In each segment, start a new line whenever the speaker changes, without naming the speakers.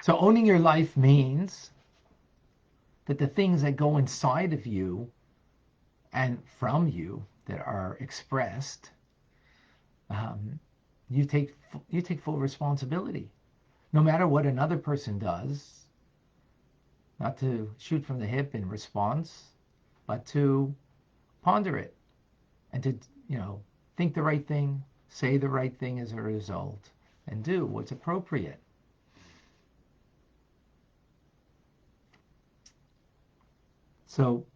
So owning your life means that the things that go inside of you and from you that are expressed, um, you take full responsibility. No matter what another person does, not to shoot from the hip in response, but to ponder it and to, think the right thing, say the right thing as a result, and do what's appropriate. So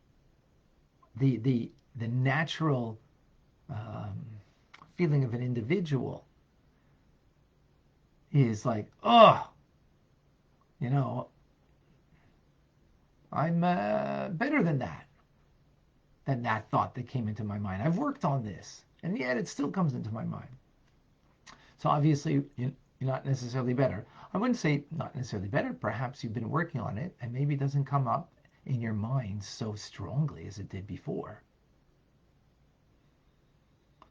the natural um, feeling of an individual is like, oh, you know, I'm better than that thought that came into my mind. I've worked on this, and yet it still comes into my mind. So obviously, you're not necessarily better. I wouldn't say not necessarily better. Perhaps you've been working on it, and maybe it doesn't come up in your mind so strongly as it did before.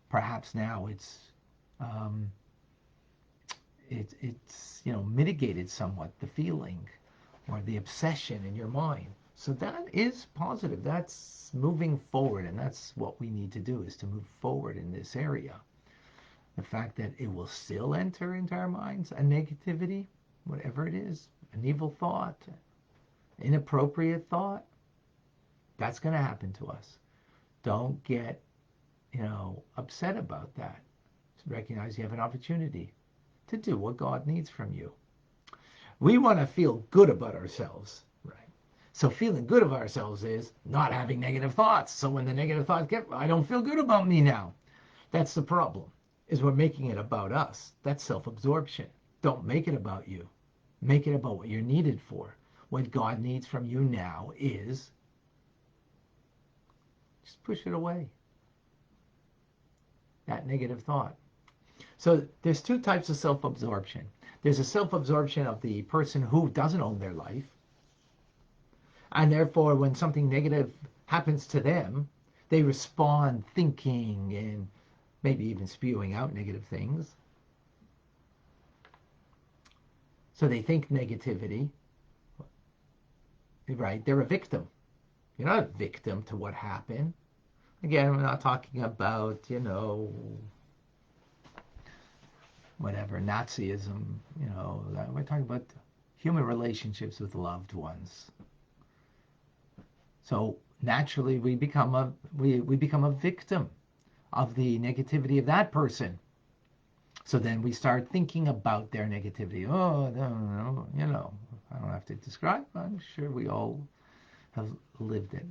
Perhaps now um, it's mitigated somewhat the feeling or the obsession in your mind. So that is positive. That's moving forward, and that's what we need to do, is to move forward in this area. The fact that it will still enter into our minds, a negativity, whatever it is, an evil thought, inappropriate thought, that's going to happen to us. Don't get, upset about that. Just recognize you have an opportunity to do what God needs from you. We want to feel good about ourselves, right? So feeling good about ourselves is not having negative thoughts. So when the negative thoughts I don't feel good about me now. That's the problem, is we're making it about us. That's self-absorption. Don't make it about you. Make it about what you're needed for. What God needs from you now is just push it away. That negative thought. So there's two types of self-absorption. There's a self-absorption of the person who doesn't own their life. And therefore, when something negative happens to them, they respond thinking and maybe even spewing out negative things. So they think negativity, right? They're a victim. You're not a victim to what happened. Again, we're not talking about, whatever, Nazism, we're talking about human relationships with loved ones. So naturally we become a victim of the negativity of that person. So then we start thinking about their negativity. Oh, no, I don't have to describe. I'm sure we all have lived it.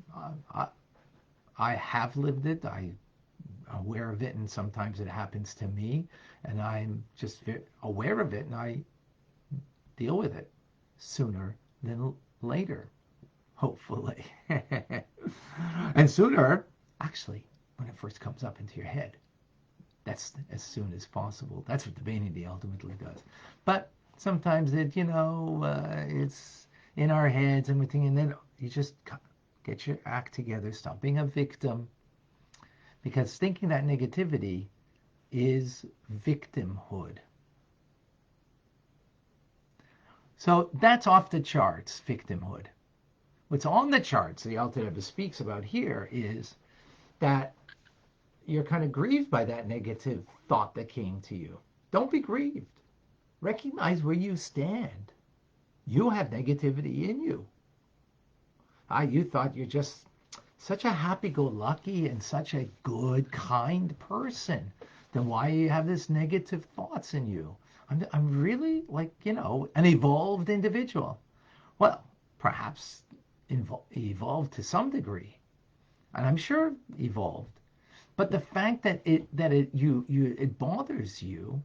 I have lived it. I'm aware of it, and sometimes it happens to me, and I'm just aware of it, and I deal with it sooner than later, hopefully. And sooner, actually, when it first comes up into your head. That's as soon as possible. That's what the vanity ultimately does. But sometimes it's in our heads and everything, and then you just get your act together, stop being a victim, because thinking that negativity is victimhood. So that's off the charts, victimhood. What's on the charts, the Alter Rebbe speaks about here, is that you're kind of grieved by that negative thought that came to you. Don't be grieved. Recognize where you stand. You have negativity in you. You thought you're just such a happy-go-lucky and such a good, kind person. Then why do you have this negative thoughts in you? I'm really an evolved individual. Well, perhaps evolved to some degree, and I'm sure evolved. But the fact that it bothers you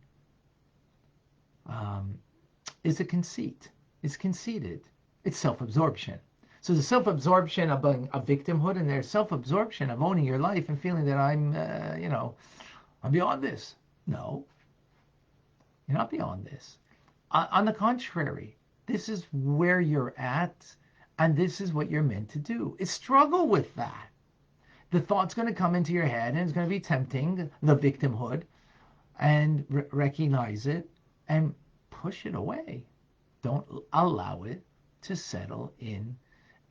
is a conceit. It's conceited. It's self-absorption. So the self-absorption of victimhood, and there's self-absorption of owning your life and feeling that I'm beyond this. No, you're not beyond this. On the contrary, this is where you're at, and this is what you're meant to do. Is struggle with that. The thought's going to come into your head, and it's going to be tempting, the victimhood, and recognize it and push it away. Don't allow it to settle in.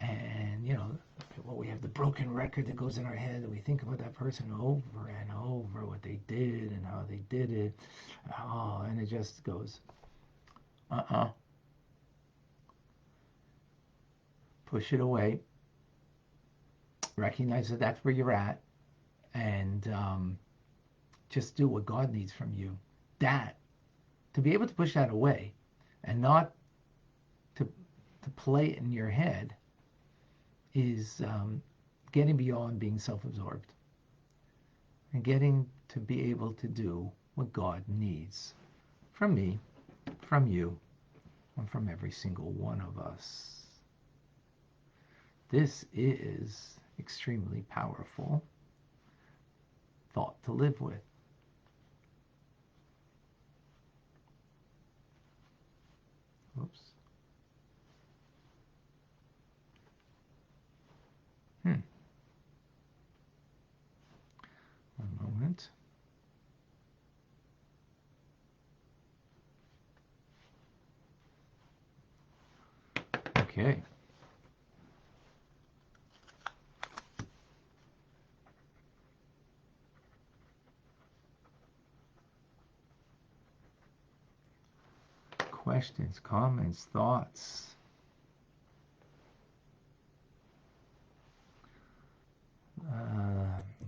And, well, we have the broken record that goes in our head, and we think about that person over and over, what they did and how they did it. Oh, and it just goes, push it away. Recognize that that's where you're at, and just do what God needs from you. That, to be able to push that away and not to play it in your head, is getting beyond being self-absorbed and getting to be able to do what God needs from me, from you, and from every single one of us. This is extremely powerful thought to live with. Oops. One moment. Okay. Questions, comments, thoughts.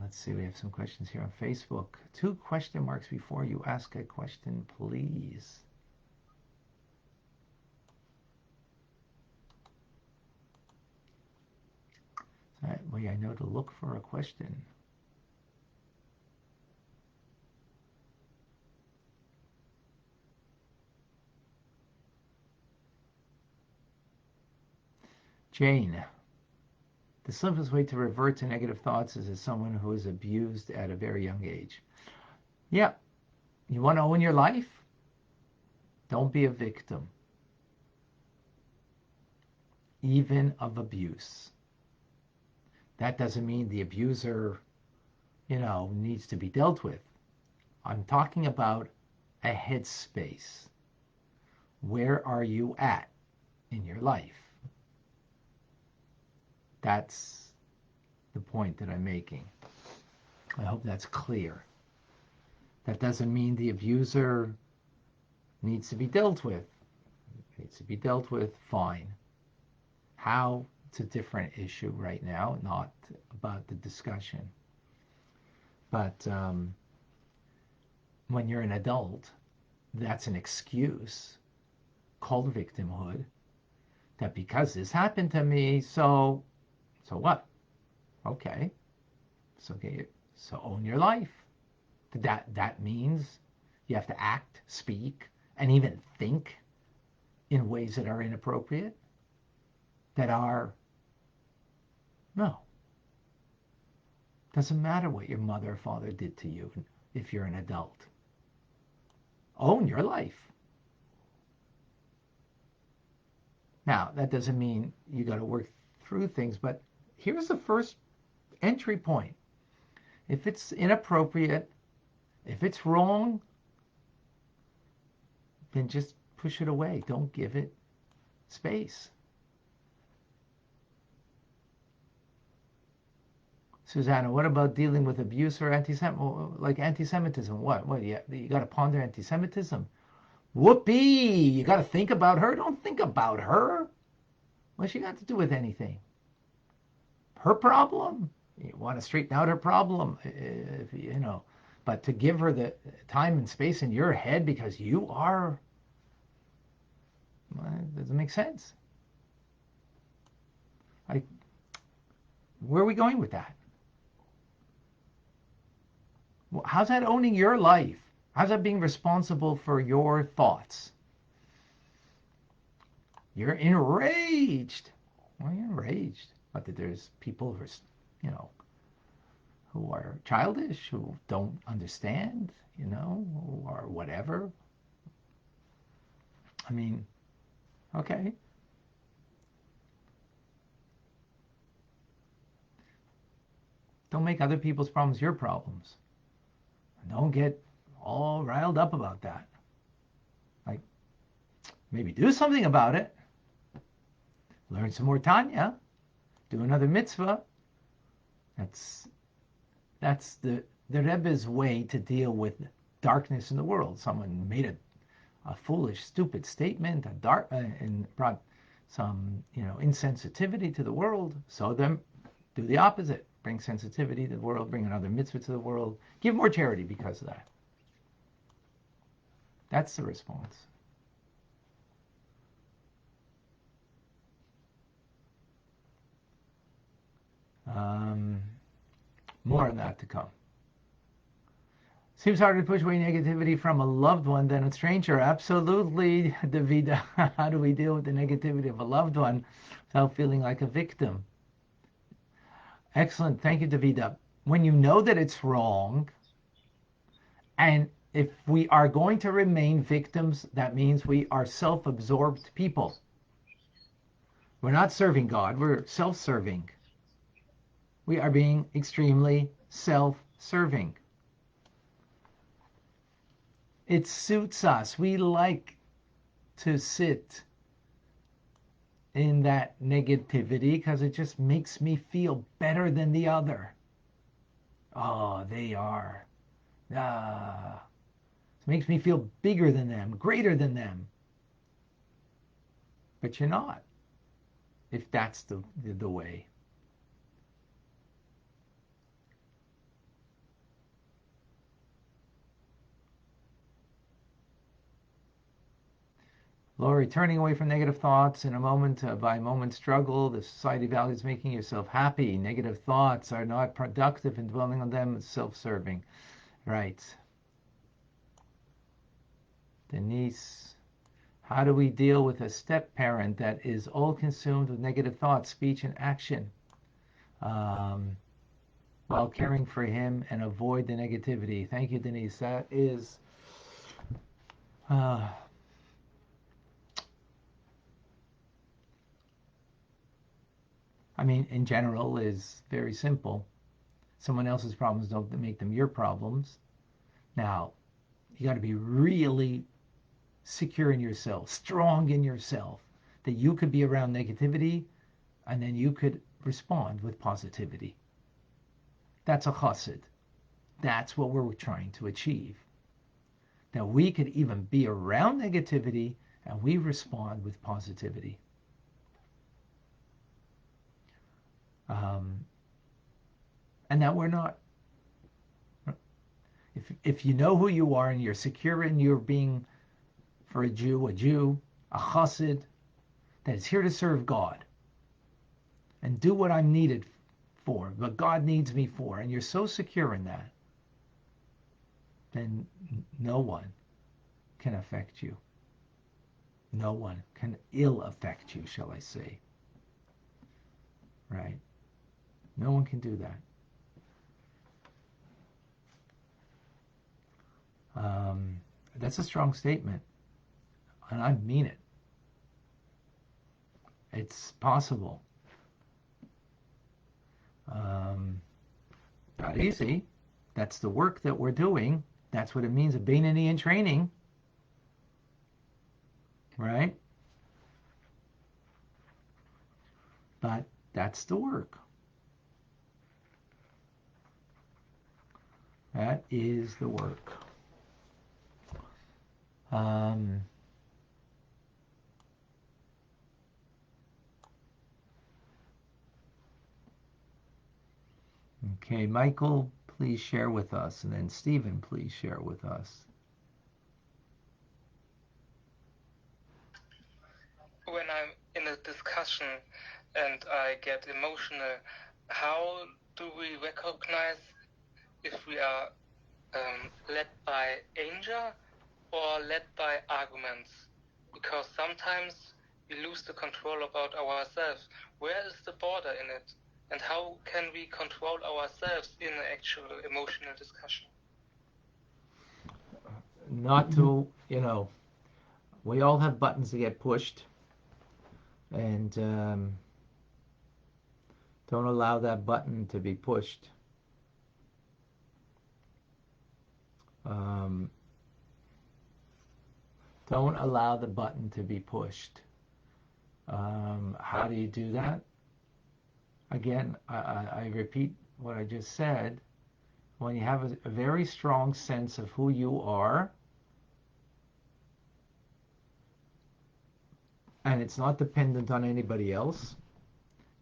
Let's see, we have some questions here on Facebook. 2 question marks before you ask a question, please. That way I know to look for a question. Jane. The simplest way to revert to negative thoughts is as someone who is abused at a very young age. Yeah. You want to own your life? Don't be a victim, even of abuse. That doesn't mean the abuser, needs to be dealt with. I'm talking about a headspace. Where are you at in your life? That's the point that I'm making. I hope that's clear. That doesn't mean the abuser needs to be dealt with. It needs to be dealt with, fine. How? It's a different issue right now, not about the discussion. But when you're an adult, that's an excuse called victimhood, that because this happened to me, so what? Okay. So own your life. That means you have to act, speak, and even think in ways that are inappropriate, no. Doesn't matter what your mother or father did to you if you're an adult. Own your life. Now, that doesn't mean you got to work through things, but here's the first entry point. If it's inappropriate, if it's wrong, then just push it away. Don't give it space. Susanna, what about dealing with abuse or anti-Semitism? What? You got to ponder anti-Semitism? Whoopee! You got to think about her? Don't think about her. What's she got to do with anything? Her problem? You want to straighten out her problem, but to give her the time and space in your head because you are, well, it doesn't make sense. Where are we going with that? Well, how's that owning your life? How's that being responsible for your thoughts? You're enraged. Well, you're enraged. But that there's people who are, who are childish, who don't understand, who are whatever. I mean, okay. Don't make other people's problems your problems. Don't get all riled up about that. maybe do something about it. Learn some more Tanya. Do another mitzvah. That's the Rebbe's way to deal with darkness in the world. Someone made a foolish, stupid statement, and brought some, insensitivity to the world. So then do the opposite. Bring sensitivity to the world. Bring another mitzvah to the world. Give more charity because of that. That's the response. More on that to come. Seems harder to push away negativity from a loved one than a stranger. Absolutely, Davida. How do we deal with the negativity of a loved one without feeling like a victim? Excellent. Thank you, Davida. When you know that it's wrong, and if we are going to remain victims, that means we are self-absorbed people. We're not serving God. We're self-serving. We are being extremely self-serving. It suits us. We like to sit in that negativity because it just makes me feel better than the other. Oh, they are. It makes me feel bigger than them, greater than them. But you're not, if that's the way. Lori, turning away from negative thoughts in a moment by moment struggle. The society values making yourself happy. Negative thoughts are not productive, and dwelling on them is self-serving. Right. Denise, how do we deal with a step-parent that is all consumed with negative thoughts, speech, and action while caring for him and avoid the negativity? Thank you, Denise. That is... in general, is very simple. Someone else's problems don't make them your problems. Now, you got to be really secure in yourself, strong in yourself, that you could be around negativity and then you could respond with positivity. That's a chassid. That's what we're trying to achieve. That we could even be around negativity and we respond with positivity. And that we're not. If you know who you are and you're secure in your being, for a Jew, a chassid, that is here to serve God and do what I'm needed for, what God needs me for, and you're so secure in that, then no one can affect you. No one can ill affect you, shall I say. Right? No one can do that. That's a strong statement, and I mean it. It's possible. Not easy. That's the work that we're doing. That's what it means, a Beinani in training. Right? But that's the work. That is the work. Okay, Michael, please share with us, and then Stephen, please share with us.
When I'm in a discussion and I get emotional, how do we recognize if we are led by anger or led by arguments? Because sometimes we lose the control about ourselves. Where is the border in it? And how can we control ourselves in an actual emotional discussion?
Not to, we all have buttons to get pushed. And don't allow that button to be pushed. Don't allow the button to be pushed. How do you do that? Again, I repeat what I just said. When you have a very strong sense of who you are, and it's not dependent on anybody else.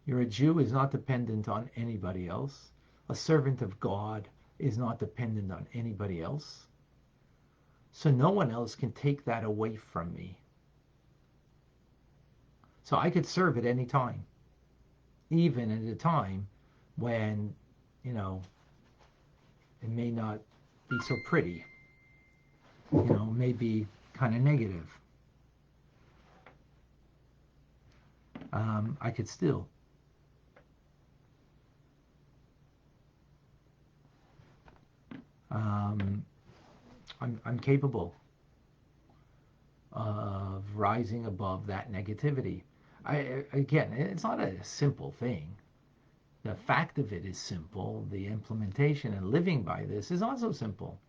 You're a Jew is not dependent on anybody else. A servant of God is not dependent on anybody else. So no one else can take that away from me. So I could serve at any time, even at a time when, you know, it may not be so pretty, you know, may be kind of negative. I could still. I'm capable of rising above that negativity. Again, it's not a simple thing. The fact of it is simple. The implementation and living by this is also simple.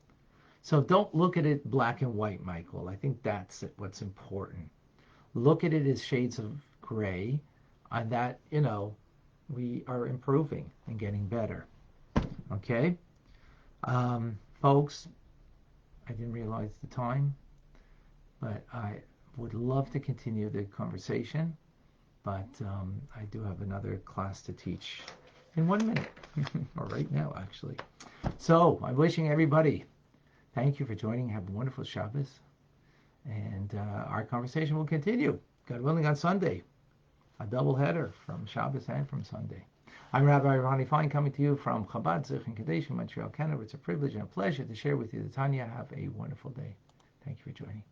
So don't look at it black and white, Michael. I think that's what's important. Look at it as shades of gray, and that, you know, we are improving and getting better. Okay? Folks, I didn't realize the time, but I would love to continue the conversation, but I do have another class to teach in 1 minute, or right now, actually. So I'm wishing everybody, thank you for joining. Have a wonderful Shabbos, and our conversation will continue, God willing, on Sunday. A double header from Shabbos and from Sunday. I'm Rabbi Ronnie Fine, coming to you from Chabad Zich in Kadesh, Montreal, Canada. It's a privilege and a pleasure to share with you the Tanya. Have a wonderful day. Thank you for joining.